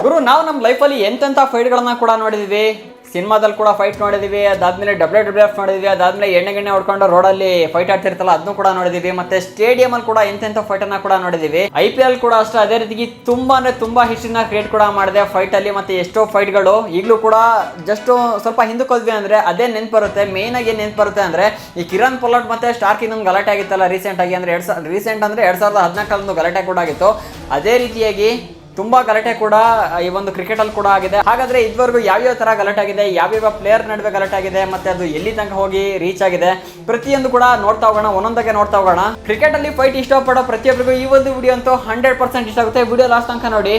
ಗುರು ನಾವು ನಮ್ಮ ಲೈಫಲ್ಲಿ ಎಂತೆಂಥ ಫೈಟ್ಗಳನ್ನ ಕೂಡ ನೋಡಿದೀವಿ. ಸಿನಿಮಾದಲ್ಲಿ ಕೂಡ ಫೈಟ್ ನೋಡಿದೀವಿ, ಅದಾದ್ಮೇಲೆ WWF ನೋಡಿದೀವಿ, ಅದಾದ್ಮೇಲೆ ಎಣ್ಣೆ ಹೊಡ್ಕೊಂಡು ರೋಡಲ್ಲಿ ಫೈಟ್ ಆಡ್ತಿರ್ತಲ್ಲ ಅದನ್ನು ಕೂಡ ನೋಡಿದೀವಿ. ಮತ್ತೆ ಸ್ಟೇಡಿಯಂ ಅಲ್ಲಿ ಕೂಡ ಎಂತೆಂಥ ಫೈಟ್ ಅನ್ನ ಕೂಡ ನೋಡಿದೀವಿ. IPL ಕೂಡ ಅಷ್ಟೇ ಅದೇ ರೀತಿ ತುಂಬಾ ಹಿಸ್ಟ್ರಿನ ಕ್ರಿಯೇಟ್ ಕೂಡ ಮಾಡಿದೆ ಫೈಟ್ ಅಲ್ಲಿ. ಮತ್ತೆ ಎಷ್ಟೋ ಫೈಟ್ಗಳು ಈಗಲೂ ಕೂಡ ಜಸ್ಟ್ ಸ್ವಲ್ಪ ಹಿಂದಕ್ಕೆ ಹೋದ್ವಿ ಅಂದ್ರೆ ಅದೇ ನೆನ್ಪು ಬರುತ್ತೆ. ಮೇನ್ ಆಗಿ ನೆನ್ಪು ಬರುತ್ತೆ ಅಂದ್ರೆ ಈ ಕಿರಣ್ ಪೊಲಾರ್ಡ್ ಮತ್ತೆ ಸ್ಟಾರ್ಕ್ ಇನ್ನೊಂದು ಗಲಾಟೆ ಆಗಿತ್ತಲ್ಲ ರೀಸೆಂಟ್ ಆಗಿ, ಅಂದ್ರೆ 2014 ಗಲಾಟೆ ಕೂಡ ಆಗಿತ್ತು. ಅದೇ ರೀತಿಯಾಗಿ ತುಂಬಾ ಗಲಾಟೆ ಕೂಡ ಈ ಒಂದು ಕ್ರಿಕೆಟ್ ಅಲ್ಲಿ ಕೂಡ ಆಗಿದೆ. ಹಾಗಾದ್ರೆ ಇದುವರೆಗೂ ಯಾವ್ಯಾವ ತರ ಗಲಾಟೆ ಆಗಿದೆ, ಯಾವ್ಯಾವ ಪ್ಲೇಯರ್ ನಡುವೆ ಗಲಾಟೆ ಆಗಿದೆ, ಮತ್ತೆ ಅದು ಎಲ್ಲಿ ತನಕ ಹೋಗಿ ರೀಚ್ ಆಗಿದೆ, ಪ್ರತಿಯೊಂದು ಕೂಡ ನೋಡ್ತಾ ಹೋಗೋಣ, ಒಂದೊಂದಾಗೆ ನೋಡ್ತಾ ಹೋಗೋಣ. ಕ್ರಿಕೆಟ್ ಅಲ್ಲಿ ಫೈಟ್ ಇಷ್ಟಪಡೋ ಪ್ರತಿಯೊಬ್ಬರಿಗೂ ಈ ಒಂದು ವಿಡಿಯೋ ಅಂತೂ 100% ಇಷ್ಟ ಆಗುತ್ತೆ. ವಿಡಿಯೋ ಲಾಸ್ಟ್ ತನಕ ನೋಡಿ.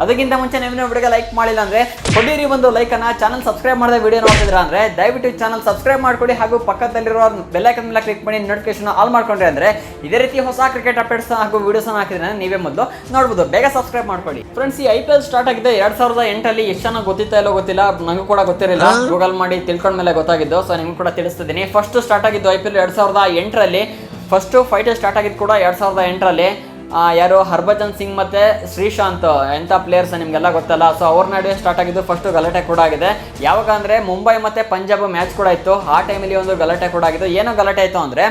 ಅದಕ್ಕಿಂತ ಮುಂಚೆ ನೀವು ವಿಡಿಯೋಗೆ ಲೈಕ್ ಮಾಡಿಲ್ಲ ಅಂದ್ರೆ ಕೊಡಿರಿ ಒಂದು ಲೈಕ್ ಅನ್ನ. ಚಾನಲ್ ಸಬ್ಸ್ಕ್ರೈಬ್ ಮಾಡದೆ ವಿಡಿಯೋ ನೋಡ್ತಿದ್ರ ಅಂದ್ರೆ ದಯವಿಟ್ಟು ಚಾನಲ್ ಸಬ್ಸ್ಕ್ರೈಬ್ ಮಾಡ್ಕೊಡಿ, ಹಾಗೂ ಪಕ್ಕದಲ್ಲಿರೋ ಬೆಲ್ ಐಕಾನ್ ಮೇಲೆ ಕ್ಲಿಕ್ ಮಾಡಿ ನೋಟಿಫಿಕೇಶನ್ ಆಲ್ ಮಾಡ್ಕೊಂಡ್ರೆ ಅಂದ್ರೆ ಇದೇ ರೀತಿ ಹೊಸ ಕ್ರಿಕೆಟ್ ಅಪ್ಡೇಟ್ಸ್ ಹಾಗೂ ವಿಡಿಯೋಸ್ ಹಾಕಿದ್ರೆ ನೀವೇ ಮೊದಲು ನೋಡ್ಬೋದು. ಬೇಗ ಸಬ್ಸ್ಕ್ರೈಬ್ ಮಾಡ್ಕೊಳ್ಳಿ. ಫ್ರೆಂಡ್ಸ್, ಈ IPL ಸ್ಟಾರ್ಟ್ ಆಗಿದೆ 2008 ಎಷ್ಟು ಚೆನ್ನಾಗಿ ಗೊತ್ತಿತ್ತಾ ಇಲ್ಲೋ ಗೊತ್ತಿಲ್ಲ, ನನಗೂ ಕೂಡ ಗೊತ್ತಿರಲಿಲ್ಲ. ಗೂಗಲ್ ಮಾಡಿ ತಿಳ್ಕೊಂಡ ಮೇಲೆ ಗೊತ್ತಾಗಿದ್ದು. ಸೊ ನಿಮ್ಗೆ ಕೂಡ ತಿಳಿಸ್ತಿದ್ದೀನಿ. ಫಸ್ಟ್ ಸ್ಟಾರ್ಟ್ ಆಗಿದ್ದು IPL 2008 ಫಸ್ಟ್ ಫೈಟ್ ಸ್ಟಾರ್ಟ್ ಆಗಿದ್ದು ಕೂಡ 2008 ಯಾರು ಹರ್ಭಜನ್ ಸಿಂಗ್ ಮತ್ತೆ ಶ್ರೀಶಾಂತ್ ಎಂಥ ಪ್ಲೇಯರ್ಸ್ ನಿಮಗೆಲ್ಲ ಗೊತ್ತಲ್ಲ. ಸೊ ಅವ್ರ ನಡುವೆ ಸ್ಟಾರ್ಟ್ ಆಗಿದ್ದು ಫಸ್ಟ್ ಗಲಾಟೆ ಕೂಡ ಆಗಿದೆ. ಯಾವಾಗ ಅಂದರೆ ಮುಂಬೈ ಮತ್ತು ಪಂಜಾಬ್ ಮ್ಯಾಚ್ ಕೂಡ ಇತ್ತು. ಆ ಟೈಮಲ್ಲಿ ಒಂದು ಗಲಾಟೆ ಕೂಡ ಆಗಿದ್ದು. ಏನೋ ಗಲಾಟೆ ಆಯಿತು ಅಂದರೆ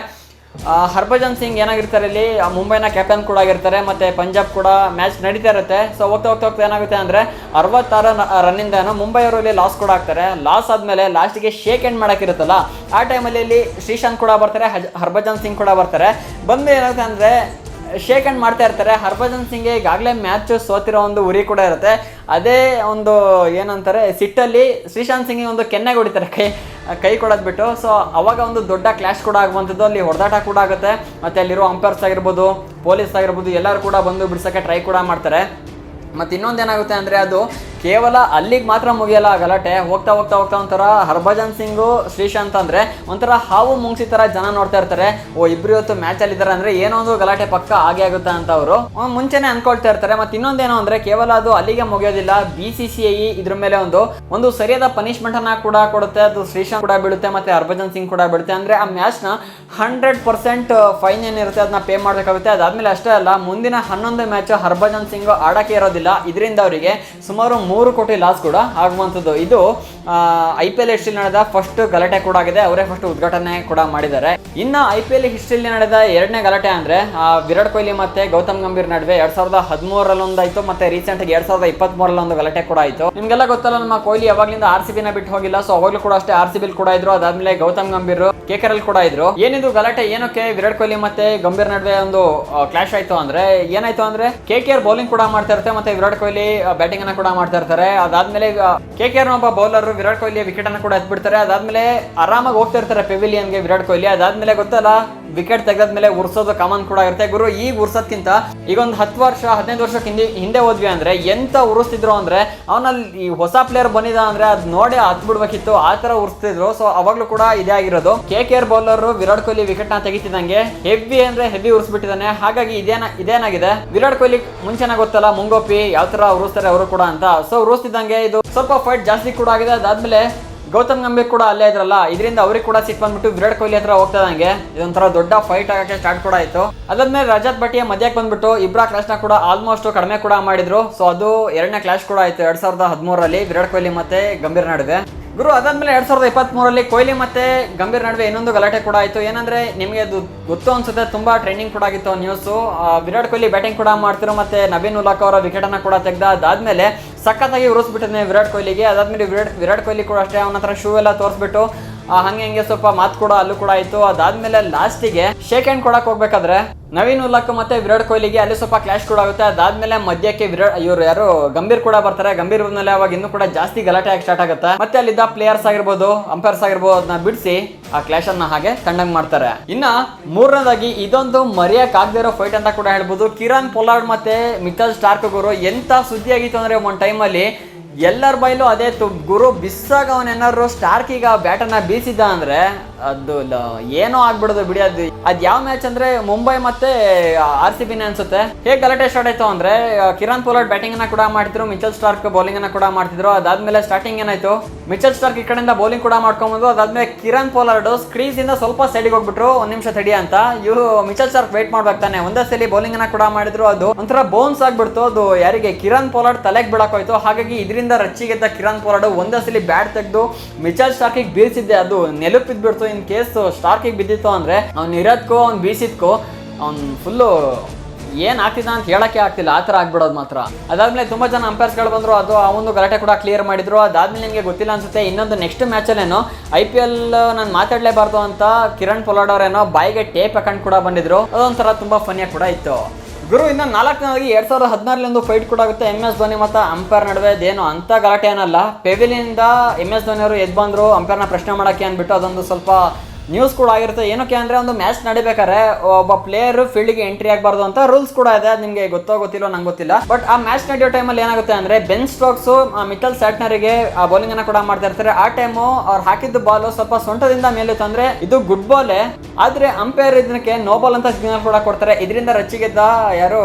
ಹರ್ಭಜನ್ ಸಿಂಗ್ ಏನಾಗಿರ್ತಾರೆ ಇಲ್ಲಿ ಮುಂಬೈನ ಕ್ಯಾಪ್ಟನ್ ಕೂಡ ಆಗಿರ್ತಾರೆ, ಮತ್ತು ಪಂಜಾಬ್ ಕೂಡ ಮ್ಯಾಚ್ ನಡೀತಾ ಇರುತ್ತೆ. ಸೊ ಹೋಗ್ತಾ ಏನಾಗುತ್ತೆ ಅಂದರೆ 66 ರನ್ನಿಂದ ಮುಂಬೈ ಅವರು ಇಲ್ಲಿ ಲಾಸ್ ಕೂಡ ಆಗ್ತಾರೆ. ಲಾಸ್ ಆದಮೇಲೆ ಲಾಸ್ಟಿಗೆ ಶೇಕ್ ಹ್ಯಾಂಡ್ ಮಾಡೋಕ್ಕಿರುತ್ತಲ್ಲ, ಆ ಟೈಮಲ್ಲಿ ಇಲ್ಲಿ ಶ್ರೀಶಾಂತ್ ಕೂಡ ಬರ್ತಾರೆ, ಹರ್ಭಜನ್ ಸಿಂಗ್ ಕೂಡ ಬರ್ತಾರೆ. ಬಂದು ಏನಾಗುತ್ತೆ ಅಂದರೆ ಶೇಕ್ ಹ್ಯಾಂಡ್ ಮಾಡ್ತಾ ಇರ್ತಾರೆ. ಹರ್ಭಜನ್ ಸಿಂಗ್ಗೆ ಈಗಾಗಲೇ ಮ್ಯಾಚ್ ಸೋತಿರೋ ಒಂದು ಉರಿ ಕೂಡ ಇರುತ್ತೆ. ಅದೇ ಒಂದು ಏನಂತಾರೆ ಸಿಟ್ಟಲ್ಲಿ ಶ್ರೀಶಾಂತ್ ಸಿಂಗಿಗೆ ಒಂದು ಕೆನ್ನೆಗೆ ಹೊಡಿತಾರೆ, ಕೈ ಕೊಡೋದು ಬಿಟ್ಟು. ಸೊ ಅವಾಗ ಒಂದು ದೊಡ್ಡ ಕ್ಲಾಶ್ ಕೂಡ ಆಗುವಂಥದ್ದು, ಅಲ್ಲಿ ಹೊಡೆದಾಟ ಕೂಡ ಆಗುತ್ತೆ. ಮತ್ತು ಅಲ್ಲಿರೋ ಅಂಪೈರ್ಸ್ ಆಗಿರ್ಬೋದು, ಪೊಲೀಸ್ ಆಗಿರ್ಬೋದು, ಎಲ್ಲರೂ ಕೂಡ ಬಂದು ಬಿಡ್ಸೋಕ್ಕೆ ಟ್ರೈ ಕೂಡ ಮಾಡ್ತಾರೆ. ಮತ್ತು ಇನ್ನೊಂದೇನಾಗುತ್ತೆ ಅಂದರೆ ಅದು ಕೇವಲ ಅಲ್ಲಿಗೆ ಮಾತ್ರ ಮುಗಿಯಲ್ಲ ಗಲಾಟೆ. ಹೋಗ್ತಾ ಒಂಥರ ಹರ್ಭಜನ್ ಸಿಂಗು ಶ್ರೀಶಾಂತ್ ಅಂದರೆ ಒಂಥರ ಹಾವು ಮುಂಗ್ಸಿ ಥರ ಜನ ನೋಡ್ತಾ ಇರ್ತಾರೆ. ಇಬ್ಬರು ಇವತ್ತು ಮ್ಯಾಚಲ್ಲಿ ಇದ್ದಾರೆ ಅಂದರೆ ಏನೋ ಒಂದು ಗಲಾಟೆ ಪಕ್ಕ ಆಗೇ ಆಗುತ್ತೆ ಅಂತ ಅವರು ಮುಂಚೆನೇ ಅನ್ಕೊಳ್ತಾ ಇರ್ತಾರೆ. ಮತ್ತು ಇನ್ನೊಂದೇನೋ ಅಂದರೆ ಕೇವಲ ಅದು ಅಲ್ಲಿಗೆ ಮುಗಿಯೋದಿಲ್ಲ. BCCI ಇದ್ರ ಮೇಲೆ ಒಂದು ಸರಿಯಾದ ಪನಿಷ್ಮೆಂಟನ್ನು ಕೂಡ ಕೊಡುತ್ತೆ. ಅದು ಶ್ರೀಶಾಂತ್ ಕೂಡ ಬೀಳುತ್ತೆ ಮತ್ತು ಹರ್ಭಜನ್ ಸಿಂಗ್ ಕೂಡ ಬೀಳುತ್ತೆ. ಅಂದರೆ ಆ ಮ್ಯಾಚ್ನ 100% ಫೈನ್ ಏನಿರುತ್ತೆ ಅದನ್ನ ಪೇ ಮಾಡಬೇಕಾಗುತ್ತೆ. ಅದಾದಮೇಲೆ ಅಷ್ಟೇ ಅಲ್ಲ, ಮುಂದಿನ 11 ಮ್ಯಾಚ್ ಹರ್ಭಜನ್ ಸಿಂಗ್ ಆಡೋಕ್ಕೆ ಇರೋದಿಲ್ಲ. ಇದರಿಂದ ಅವರಿಗೆ ಸುಮಾರು 3 ಕೋಟಿ ಲಾಸ್ ಕೂಡ ಆಗುವಂಥದ್ದು. ಇದು IPL ಹಿಸ್ಟ್ರಿಲಿ ನಡೆದ ಫಸ್ಟ್ ಗಲಾಟೆ ಕೂಡ ಆಗಿದೆ. ಅವರೇ ಫಸ್ಟ್ ಉದ್ಘಾಟನೆ ಕೂಡ ಮಾಡಿದ್ದಾರೆ. ಇನ್ನು IPL ಹಿಸ್ಟ್ರಿಲಿ ನಡೆದ ಎರಡನೇ ಗಲಾಟೆ ಅಂದರೆ ವಿರಾಟ್ ಕೊಹ್ಲಿ ಮತ್ತೆ ಗೌತಮ್ ಗಂಭೀರ್ ನಡುವೆ 2013 ಒಂದಾಯಿತು, ಮತ್ತೆ ರೀಸೆಂಟ್ ಆಗಿ 2023 ಒಂದು ಗಲಾಟೆ ಕೂಡ ಆಯಿತು. ನಿಮಗೆಲ್ಲ ಗೊತ್ತಲ್ಲ, ನಮ್ಮ ಕೊಹ್ಲಿ ಯಾವಾಗಲಿಂದ RCBನ ಬಿಟ್ಟು ಹೋಗಿಲ್ಲ. ಸೊ ಅವಾಗಲೂ ಕೂಡ ಅಷ್ಟೇ RCB ಕೂಡ ಇದ್ರು. ಅದಾದ್ಮೇಲೆ ಗೌತಮ್ ಗಂಭೀರ್ KKR ಕೂಡ ಇದ್ರು. ಏನಿದು ಗಲಾಟೆ, ಏನಕ್ಕೆ ವಿರಾಟ್ ಕೊಹ್ಲಿ ಮತ್ತೆ ಗಂಭೀರ್ ನಡುವೆ ಒಂದು ಕ್ಲಾಶ್ ಆಯ್ತು ಅಂದ್ರೆ ಏನಾಯ್ತು ಅಂದ್ರೆ KKR ಬೌಲಿಂಗ್ ಕೂಡ ಮಾಡ್ತಾ ಇರುತ್ತೆ, ಮತ್ತೆ ವಿರಾಟ್ ಕೊಹ್ಲಿ ಬ್ಯಾಟಿಂಗ್ ಅನ್ನ ಕೂಡ ಮಾಡ್ತಾ ಇರ್ತಾರೆ. ಅದಾದ್ಮೇಲೆ KKR ಒಬ್ಬ ಬೌಲರ್ ವಿರಾಟ್ ಕೊಹ್ಲಿ ವಿಕೆಟ್ ಅನ್ನ ಕೂಡ ಎತ್ಬಿಡ್ತಾರೆ. ಅದಾದ್ಮೇಲೆ ಆರಾಮಾಗಿ ಹೋಗ್ತಾ ಇರ್ತಾರೆ ಪೆವಿಲಿಯನ್ಗೆ ವಿರಾಟ್ ಕೊಹ್ಲಿ. ಅದಾದ್ಮೇಲೆ ಗೊತ್ತಲ್ಲ, ವಿಕೆಟ್ ತೆಗೆದ್ಮೇಲೆ ಉರ್ಸೋದು ಕಾಮನ್ ಕೂಡ ಇರುತ್ತೆ. ಗುರು, ಈಗ ಉರ್ಸೋದ್ಕಿಂತ ಈಗ ಒಂದು 10-15 ವರ್ಷಕ್ಕೆ ಹಿಂದೆ ಹೋದ್ವಿ ಅಂದ್ರೆ ಎಂತ ಉರಿಸ್ತಿದ್ರು ಅಂದ್ರೆ ಅವನಲ್ಲಿ ಈ ಹೊಸ ಪ್ಲೇಯರ್ ಬಂದಿದ ಅಂದ್ರೆ ಅದ್ ನೋಡಿ ಹತ್ ಬಿಡ್ಬೇಕಿತ್ತು, ಆ ತರ ಉರಿಸ್ತಿದ್ರು. ಸೊ ಅವಾಗ್ಲೂ ಕೂಡ ಇದೇ ಆಗಿರೋದು. KKR bowler Virat Kohli wicket ನ ತೆಗಿತಿದಂಗೆ ಹೆವಿ ಉರಿಸ್ಬಿಟ್ಟಿದ್ದಾನೆ. ಹಾಗಾಗಿ ಇದೇನಾಗಿದೆ, ವಿರಾಟ್ ಕೊಹ್ಲಿ ಮುಂಚೆನ ಗೊತ್ತಲ್ಲ ಮುಂಗೋಪಿ ಯಾವ ತರ ಉರಿಸ್ತಾರೆ ಅವರು ಕೂಡ ಅಂತ. ಸೊ ಉರಿಸ್ತಿದ್ದಂಗೆ ಇದು ಸ್ವಲ್ಪ ಫೈಟ್ ಜಾಸ್ತಿ ಕೂಡ ಆಗಿದೆ. ಅದಾದ್ಮೇಲೆ ಗೌತಮ್ ಗಂಭೀರ್ ಕೂಡ ಅಲ್ಲೇ ಇದ್ರಲ್ಲ, ಇದರಿಂದ ಅವ್ರಿಗೆ ಕೂಡ ಸಿಟ್ಟು ಬಂದ್ಬಿಟ್ಟು ವಿರಾಟ್ ಕೊಹ್ಲಿ ಹತ್ರ ಹೋಗ್ತದಂಗೆ ಇದೊಂಥರ ದೊಡ್ಡ ಫೈಟ್ ಆಗಕ್ಕೆ ಸ್ಟಾರ್ಟ್ ಕೂಡ ಆಯ್ತು. ಅದಾದ್ಮೇಲೆ ರಜತ್ ಬಟಿಯ ಮಧ್ಯಕ್ಕೆ ಬಂದ್ಬಿಟ್ಟು ಇಬ್ಬರ ಕ್ಲಾಶ್ ನ ಕೂಡ ಆಲ್ಮೋಸ್ಟ್ ಕಡಿಮೆ ಕೂಡ ಮಾಡಿದ್ರು. ಸೊ ಅದು ಎರಡನೇ ಕ್ಲಾಶ್ ಕೂಡ ಆಯ್ತು 2013 ವಿರಾಟ್ ಕೊಹ್ಲಿ ಮತ್ತೆ ಗಂಭೀರ್ ನಡುವೆ. ಗುರು, ಅದಾದ್ಮೇಲೆ 2023 ಕೊಹ್ಲಿ ಮತ್ತೆ ಗಂಭೀರ್ ನಡುವೆ ಇನ್ನೊಂದು ಗಲಾಟೆ ಕೂಡ ಆಯಿತು. ಏನಂದ್ರೆ ನಿಮಗೆ ಅದು ಗೊತ್ತು ಅನ್ಸುತ್ತೆ, ತುಂಬಾ ಟ್ರೆಂಡಿಂಗ್ ಕೂಡ ಆಗಿತ್ತು ನ್ಯೂಸು. ವಿರಾಟ್ ಕೊಹ್ಲಿ ಬ್ಯಾಟಿಂಗ್ ಕೂಡ ಮಾಡ್ತಿರೋ, ಮತ್ತೆ ನಬೀನ್ ಉಲಾಕ್ ಅವರ ವಿಕೆಟ್ ಅನ್ನ ಕೂಡ ತೆಗೆದ. ಅದಾದ್ಮೇಲೆ ಸಖತ್ತಾಗಿ ಉರಿಸ್ಬಿಟ್ಟಿದ್ದಾನೆ ವಿರಾಟ್ ಕೊಹ್ಲಿಗೆ. ಅದಾದ್ಮೇಲೆ ವಿರಾಟ್ ಕೊಹ್ಲಿ ಕೂಡ ಅಷ್ಟೇ ಅವನ ಹತ್ರ ಶೂ ಎಲ್ಲ ತೋರಿಸ್ಬಿಟ್ಟು ಹಂಗೆ ಸ್ವಲ್ಪ ಮಾತು ಕೂಡ ಅಲ್ಲೂ ಕೂಡ ಆಯಿತು. ಅದಾದ್ಮೇಲೆ ಲಾಸ್ಟಿಗೆ ಶೇಕ್ ಹ್ಯಾಂಡ್ ಕೊಡಕ್ಕೆ ಹೋಗ್ಬೇಕಾದ್ರೆ ನವೀನ್ ಉಲಾಕ್ ಮತ್ತೆ ವಿರಾಟ್ ಕೊಹ್ಲಿಗೆ ಅಲ್ಲಿ ಸ್ವಲ್ಪ ಕ್ಲಾಶ್ ಕೂಡ ಆಗುತ್ತೆ. ಅದಾದ್ಮೇಲೆ ಮಧ್ಯಕ್ಕೆ ಇವರು ಯಾರು ಗಂಭೀರ್ ಕೂಡ ಬರ್ತಾರೆ. ಗಂಭೀರ್ ಬಂದ್ಮೇಲೆ ಅವಾಗ ಇನ್ನೂ ಕೂಡ ಜಾಸ್ತಿ ಗಲಾಟೆ ಆಗಿ ಸ್ಟಾರ್ಟ್ ಆಗುತ್ತೆ. ಮತ್ತೆ ಅಲ್ಲಿದ್ದ ಪ್ಲೇಯರ್ಸ್ ಆಗಿರ್ಬೋದು, ಅಂಪೈರ್ಸ್ ಆಗಿರ್ಬೋದು, ಅದನ್ನ ಬಿಡಿಸಿ ಆ ಕ್ಲಾಶ್ ಅನ್ನ ಹಾಗೆ ತಣ್ಣಂಗ್ ಮಾಡ್ತಾರೆ. ಇನ್ನ ಮೂರನೇದಾಗಿ ಇದೊಂದು ಮರೆಯಕ್ ಆಗದೆ ಇರೋ ಫೈಟ್ ಅಂತ ಕೂಡ ಹೇಳ್ಬೋದು. ಕಿರಣ್ ಪೊಲಾರ್ಡ್ ಮತ್ತೆ ಮಿಚೆಲ್ ಸ್ಟಾರ್ಕ್ ಗುರು, ಎಂತ ಸುದ್ದಿ ಆಗಿತ್ತು ಅಂದ್ರೆ ಒಂದ್ ಟೈಮಲ್ಲಿ ಎಲ್ಲರ ಬೈಲು ಅದೇ ಗುರು ಬಿಸ್ಸಾಗ ಅವನೇನಾದ್ರು ಸ್ಟಾರ್ಕ್ ಈಗ ಬ್ಯಾಟನ್ನ ಬೀಸಿದ್ದ ಅಂದ್ರೆ ಅದು ಏನೋ ಆಗ್ಬಿಡೋದು ಬಿಡಿ. ಅದು ಯಾವ ಮ್ಯಾಚ್ ಅಂದ್ರೆ ಮುಂಬೈ ಮತ್ತೆ RCB ಅನ್ಸುತ್ತೆ. ಹೇಗೆ ಗಲಾಟೆ ಸ್ಟಾರ್ಟ್ ಆಯ್ತು ಅಂದ್ರೆ ಕಿರಣ್ ಪೋಲಾರ್ಡ್ ಬ್ಯಾಟಿಂಗ್ ಅನ್ನ ಕೂಡ ಮಾಡ್ತಿದ್ರು, ಮಿಚೆಲ್ ಸ್ಟಾರ್ಕ್ ಬೌಲಿಂಗ್ ಅನ್ನ ಕೂಡ ಮಾಡ್ತಿದ್ರು. ಅದಾದ್ಮೇಲೆ ಸ್ಟಾರ್ಟಿಂಗ್ ಏನಾಯ್ತು, ಮಿಚೆಲ್ ಸ್ಟಾರ್ಕ್ ಈ ಕಡೆಯಿಂದ ಬೌಲಿಂಗ್ ಕೂಡ ಮಾಡ್ಕೊಂಡ್ಬಂದು, ಅದಾದ್ಮೇಲೆ ಕಿರಣ್ ಪೋಲಾರ್ಡ್ ಕ್ರೀಸ್ ಇಂದ ಸ್ವಲ್ಪ ಸೈಡಿಗೆ ಹೋಗ್ಬಿಟ್ರು, 1 ನಿಮಿಷ ತಡಿ ಅಂತ. ಇವರು ಮಿಚೆಲ್ ಸ್ಟಾರ್ಕ್ ವೇಟ್ ಮಾಡ್ಬೇಕು ತಾನೆ, ಒಂದೇ ಸಲ ಬೌಲಿಂಗ್ ಅನ್ನ ಕೂಡ ಮಾಡಿದ್ರು. ಅದು ಒಂಥರ ಬೌನ್ಸ್ ಆಗ್ಬಿಡ್ತು, ಅದು ಯಾರಿಗೆ ಕಿರಣ್ ಪೋಲಾರ್ಡ್ ತಲೆಗೆ ಬೀಳಕೋಯ್ತು. ಹಾಗಾಗಿ ಇದರಿಂದ ರಚ್ಚಿಗೆದ್ದ ಕಿರಣ್ ಪೋಲಾರ್ಡ್ ಒಂದೇ ಸಲ ಬ್ಯಾಟ್ ತೆಗೆದು ಮಿಚೆಲ್ ಸ್ಟಾರ್ಕಿಗೆ ಬೀಳ್ಸಿದ್ದೆ, ಅದು ನೆಲುಪಿದ್ಬಿಡ್ತು. ಇನ್ ಕೇಸ್ ಸ್ಟಾರ್ಕಿಗೆ ಬಿದ್ದಿತ್ತು ಅಂದ್ರೆ ಅವ್ನು ಇರೋದಕ್ಕೂ ಅವ್ನು ಬೀಸಿದ್ಕೋ ಅವ್ನು ಫುಲ್ಲು ಏನ್ ಆಗ್ತಿದ್ದ ಅಂತ ಹೇಳಕ್ಕೆ ಆಗ್ತಿಲ್ಲ, ಆ ಥರ ಆಗ್ಬಿಡೋದು ಮಾತ್ರ. ಅದಾದ್ಮೇಲೆ ತುಂಬಾ ಜನ ಅಂಪೈರ್ಸ್ಗಳು ಬಂದ್ರು, ಅದು ಆ ಒಂದು ಗಲಾಟೆ ಕೂಡ ಕ್ಲಿಯರ್ ಮಾಡಿದ್ರು. ಅದಾದ್ಮೇಲೆ ನಿಮಗೆ ಗೊತ್ತಿಲ್ಲ ಅನ್ಸುತ್ತೆ, ಇನ್ನೊಂದು ನೆಕ್ಸ್ಟ್ ಮ್ಯಾಚಲ್ಲೇನೋ IPL ನಾನು ಮಾತಾಡಲೇಬಾರ್ದು ಅಂತ ಕಿರಣ್ ಪೋಲಾರ್ಡ್ ಅವರೇನೋ ಬಾಯಿಗೆ ಟೇಪ್ ಹಾಕೊಂಡು ಕೂಡ ಬಂದಿದ್ರು. ಅದೊಂಥರ ತುಂಬಾ ಫನಿಯಾಗಿ ಕೂಡ ಇತ್ತು. ಗುರು ಇನ್ನು 4ನೇದಾಗಿ 2016 ಫೈಟ್ ಕೂಡ ಆಗುತ್ತೆ MS ಧೋನಿ ಮತ್ತು ಅಂಪೈರ್ ನಡುವೆ. ಅದೇನು ಅಂತ ಗಲಾಟೆ ಏನಲ್ಲ, ಪೆವಿಲಿಯಿಂದ MS ಧೋನಿ ಅವರು ಎದ್ದು ಬಂದರು ಅಂಪೈರ್ನ ಪ್ರಶ್ನೆ ಮಾಡೋಕ್ಕೆ ಅಂದ್ಬಿಟ್ಟು. ಅದೊಂದು ಸ್ವಲ್ಪ ನ್ಯೂಸ್ ಕೂಡ ಆಗಿರುತ್ತೆ. ಏನಕ್ಕೆ ಅಂದರೆ ಒಂದು ಮ್ಯಾಚ್ ನಡಿಬೇಕಾದ್ರೆ ಒಬ್ಬ ಪ್ಲೇಯರ್ ಫೀಲ್ಡ್ಗೆ ಎಂಟ್ರಿ ಆಗಬಾರ್ದು ಅಂತ ರೂಲ್ಸ್ ಕೂಡ ಇದೆ. ಅದು ನಿಮಗೆ ಗೊತ್ತಿಲ್ಲೋ ನಂಗೆ ಗೊತ್ತಿಲ್ಲ. ಬಟ್ ಆ ಮ್ಯಾಚ್ ನಡೆಯೋ ಟೈಮಲ್ಲಿ ಏನಾಗುತ್ತೆ ಅಂದರೆ ಬೆನ್ ಸ್ಟೋಕ್ಸು ಮಿಚೆಲ್ ಸ್ಯಾಟ್ನರಿಗೆ ಆ ಬೌಲಿಂಗ್ ಅನ್ನ ಕೂಡ ಮಾಡ್ತಾ ಇರ್ತಾರೆ. ಆ ಟೈಮು ಅವ್ರು ಹಾಕಿದ್ದು ಬಾಲು ಸ್ವಲ್ಪ ಸೊಂಟದಿಂದ ಮೇಲಿತ್ತು, ಅಂದರೆ ಇದು ಗುಡ್ ಬಾಲೇ, ಆದರೆ ಅಂಪೈರ್ ಇದಕ್ಕೆ ನೋ ಬಾಲ್ ಅಂತ ಸಿಗ್ನಲ್ ಕೂಡ ಕೊಡ್ತಾರೆ. ಇದರಿಂದ ರಚ್ಚಿಗೆದ್ದ ಯಾರು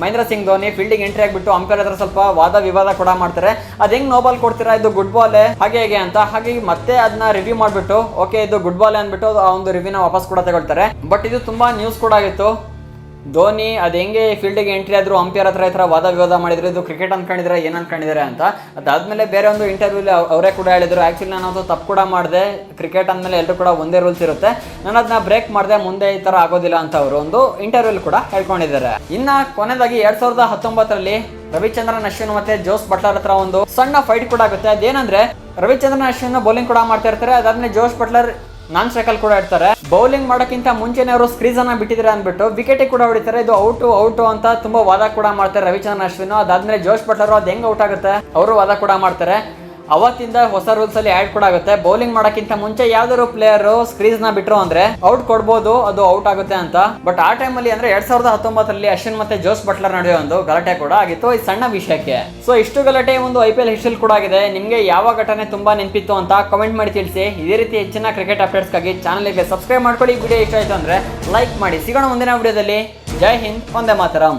ಮಹೇಂದ್ರ ಸಿಂಗ್ ಧೋನಿ ಫೀಲ್ಡಿಗೆ ಎಂಟ್ರಿ ಆಗಿಬಿಟ್ಟು ಅಂಪೈರ್ ಹತ್ರ ಸ್ವಲ್ಪ ವಾದ ವಿವಾದ ಕೂಡ ಮಾಡ್ತಾರೆ. ಅದು ಹೆಂಗ್ ನೋ ಬಾಲ್ ಕೊಡ್ತೀರಾ, ಇದು ಗುಡ್ ಬಾಲೇ ಹಾಗೆ ಹೇಗೆ ಅಂತ. ಹಾಗಾಗಿ ಮತ್ತೆ ಅದನ್ನ ರಿವ್ಯೂ ಮಾಡಿಬಿಟ್ಟು ಓಕೆ ಇದು ಗುಡ್ ಬಾಲ್ ಅಂದ್ಬಿಟ್ಟು ಆ ಒಂದು ರಿವ್ಯೂನ ವಾಪಸ್ ಕೂಡ ತಗೊಳ್ತಾರೆ. ಬಟ್ ಇದು ತುಂಬಾ ನ್ಯೂಸ್ ಕೂಡ ಆಗಿತ್ತು. ಧೋನಿ ಅದು ಹೆಂಗೆ ಫೀಲ್ಡಿಗೆ ಎಂಟ್ರಿ ಆದ್ರು ಅಂಪೈರ್ ಹತ್ರ ಈ ಥರ ವಾದ ವಿವಾದ ಮಾಡಿದ್ರು, ಇದು ಕ್ರಿಕೆಟ್ ಅನ್ಕೊಂಡಿದ್ರೆ ಏನು ಅನ್ಕೊಂಡಿದ್ದಾರೆ ಅಂತ. ಅದಾದ್ಮೇಲೆ ಬೇರೆ ಒಂದು ಇಂಟರ್ವ್ಯೂಲಿ ಅವರೇ ಕೂಡ ಹೇಳಿದ್ರು, ಆ್ಯಕ್ಚುಲಿ ನಾನು ಅದು ತಪ್ಪು ಕೂಡ ಮಾಡಿದೆ, ಕ್ರಿಕೆಟ್ ಅಂದಮೇಲೆ ಎಲ್ಲರೂ ಕೂಡ ಒಂದೇ ರೂಲ್ಸ್ ಇರುತ್ತೆ, ನಾನು ಅದನ್ನ ಬ್ರೇಕ್ ಮಾಡಿದೆ, ಮುಂದೆ ಈ ಥರ ಆಗೋದಿಲ್ಲ ಅಂತ ಅವರು ಒಂದು ಇಂಟರ್ವ್ಯೂಲಿ ಕೂಡ ಹೇಳ್ಕೊಂಡಿದ್ದಾರೆ. ಇನ್ನು ಕೊನೆಯದಾಗಿ 2019 ರವಿಚಂದ್ರನ್ ಅಶ್ವಿನ್ ಮತ್ತೆ ಜೋಸ್ ಬಟ್ಲರ್ ಹತ್ರ ಒಂದು ಸಣ್ಣ ಫೈಟ್ ಕೂಡ ಆಗುತ್ತೆ. ಅದೇನಂದ್ರೆ ರವಿಚಂದ್ರನ್ ಅಶ್ವಿನ್ ಬೌಲಿಂಗ್ ಕೂಡ ಮಾಡ್ತಾ ಇರ್ತಾರೆ, ಅದಾದ್ಮೇಲೆ ಜೋಸ್ ಬಟ್ಲರ್ ನಾನ್ ಸ್ಟ್ರೈಕಲ್ ಕೂಡ ಇರ್ತಾರೆ. ಬೌಲಿಂಗ್ ಮಾಡೋಕ್ಕಿಂತ ಮುಂಚೆನೆ ಅವರು ಸ್ಕ್ರೀಸ್ ಅನ್ನ ಬಿಟ್ಟಿದ್ದಾರೆ ಅಂದ್ಬಿಟ್ಟು ವಿಕೆಟ್ ಕೂಡ ಹೊಡಿತಾರೆ. ಇದು ಔಟು ಅಂತ ತುಂಬಾ ವಾದ ಕೂಡ ಮಾಡ್ತಾರೆ ರವಿಚಂದ್ರನ್ ಅಶ್ವಿನ್. ಅದಾದ್ಮೇಲೆ ಜೋಶ್ ಬಟ್ಲರ್ ಅದು ಹೆಂಗ್ ಔಟ್ ಆಗುತ್ತೆ ಅವರು ವಾದ ಕೂಡ ಮಾಡ್ತಾರೆ. ಅವತ್ತಿಂದ ಹೊಸ ರೂಲ್ಸ್ ಅಲ್ಲಿ ಆಡ್ ಕೂಡ ಆಗುತ್ತೆ, ಬೌಲಿಂಗ್ ಮಾಡೋಕ್ಕಿಂತ ಮುಂಚೆ ಯಾವ್ದಾದ್ರು ಪ್ಲೇಯರ್ ಸ್ಕ್ರೀಸ್ ನ ಬಿಟ್ರು ಅಂದ್ರೆ ಔಟ್ ಕೊಡ್ಬೋದು, ಅದು ಔಟ್ ಆಗುತ್ತೆ ಅಂತ. ಬಟ್ ಆ ಟೈಮಲ್ಲಿ ಅಂದ್ರೆ 2019 ಅಶ್ವಿನ್ ಮತ್ತೆ ಜೋಸ್ ಬಟ್ಲರ್ ನಡುವೆ ಒಂದು ಗಲಾಟೆ ಕೂಡ ಆಗಿತ್ತು ಈ ಸಣ್ಣ ವಿಷಯಕ್ಕೆ. ಸೊ ಇಷ್ಟು ಗಲಾಟೆ ಒಂದು IPL ಹಿಸ್ಟ್ರಿ ಕೂಡ ಆಗಿದೆ. ನಿಮ್ಗೆ ಯಾವ ಘಟನೆ ತುಂಬಾ ನೆನಪಿತ್ತು ಅಂತ ಕಮೆಂಟ್ ಮಾಡಿ ತಿಳಿಸಿ. ಇದೇ ರೀತಿ ಹೆಚ್ಚಿನ ಕ್ರಿಕೆಟ್ ಅಪ್ಡೇಟ್ಸ್ಗಾಗಿ ಚಾನಲ್ಗೆ ಸಬ್ಸ್ಕ್ರೈಬ್ ಮಾಡ್ಕೊಳ್ಳಿ. ವಿಡಿಯೋ ಇಷ್ಟ ಆಯ್ತು ಅಂದ್ರೆ ಲೈಕ್ ಮಾಡಿ. ಸಿಗೋಣ ಮುಂದಿನ ವಿಡಿಯೋದಲ್ಲಿ. ಜೈ ಹಿಂದ್, ವಂದೇ ಮಾತರಂ.